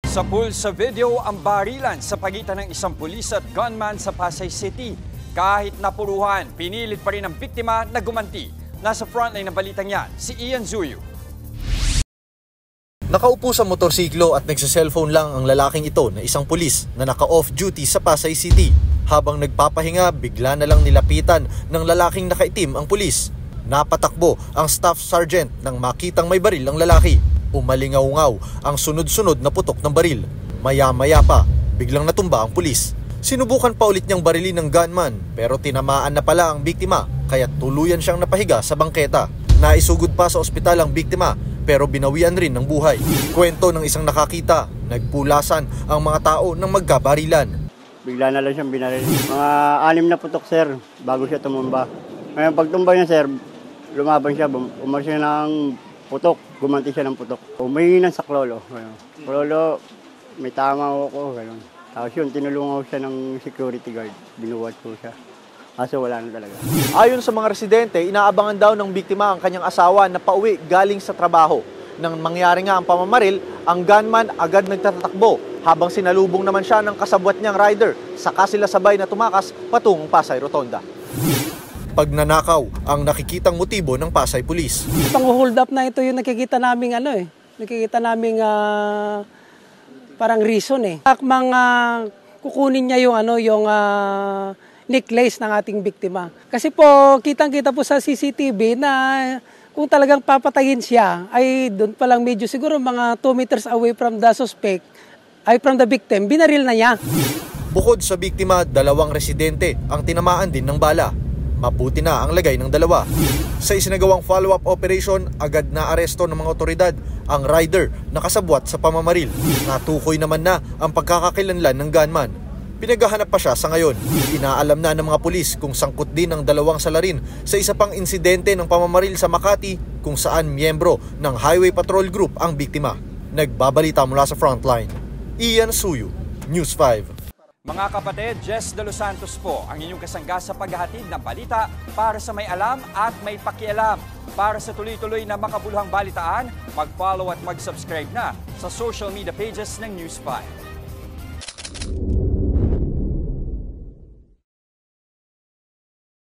Sapul sa video ang barilan sa pagitan ng isang pulis at gunman sa Pasay City. Kahit napuruhan, pinilit pa rin ang biktima na gumanti. Nasa frontline ng balitang yan, si Ian Zuyo. Nakaupo sa motorsiklo at nagsa-cellphone lang ang lalaking ito na isang pulis na naka-off duty sa Pasay City. Habang nagpapahinga, bigla na lang nilapitan ng lalaking nakaitim ang pulis. Napatakbo ang staff sergeant nang makitang may baril ang lalaki. Umalingaw-ngaw ang sunod-sunod na putok ng baril. Maya-maya pa, biglang natumba ang pulis. Sinubukan pa ulit niyang barilin ng gunman pero tinamaan na pala ang biktima kaya tuluyan siyang napahiga sa bangketa. Naisugod pa sa ospital ang biktima pero binawian rin ng buhay. Kwento ng isang nakakita, nagpulasan ang mga tao ng magkabarilan. Bigla na lang siyang binaril. Mga 6 na putok, sir, bago siya tumumba. Ngayon pagtumba niya, sir, lumaban siya, umalis siya ng putok, gumanti siya ng putok. Umahingi ng saklolo. Klolo, may tama ako, gano'n. Tapos yun, tinulungan ko siya ng security guard. Binuwat ko siya. Kaso wala na talaga. Ayon sa mga residente, inaabangan daw ng biktima ang kanyang asawa na pauwi galing sa trabaho. Nang mangyari nga ang pamamaril, ang gunman agad nagtatakbo habang sinalubong naman siya ng kasabwat niyang rider. Saka sila sabay na tumakas patungong Pasay Rotonda. Pagnanakaw ang nakikitang motibo ng Pasay Police. Pang-hold up na ito yung nakikita naming nakikita naming parang reason Mga kukunin niya yung necklace ng ating biktima. Kasi po kitang-kita po sa CCTV na kung talagang papatayin siya ay doon pa lang medyo siguro mga 2 meters away from the suspect ay from the victim, binaril na niya. Bukod sa biktima, 2 residente ang tinamaan din ng bala. Mabuti na ang lagay ng 2. Sa isinagawang follow-up operation, agad na aresto ng mga otoridad ang rider na kasabwat sa pamamaril. Natukoy naman na ang pagkakakilanlan ng gunman. Pinaghahanap pa siya sa ngayon. Inaalam na ng mga pulis kung sangkot din ang 2 salarin sa isa pang insidente ng pamamaril sa Makati kung saan miyembro ng Highway Patrol Group ang biktima. Nagbabalita mula sa frontline, Ian Zuyo, News 5. Mga kapatid, Jess De Los Santos po ang inyong kasangga sa paghahatid ng balita para sa may alam at may pakialam. Para sa tuloy-tuloy na makabuluhang balitaan, mag-follow at mag-subscribe na sa social media pages ng News 5.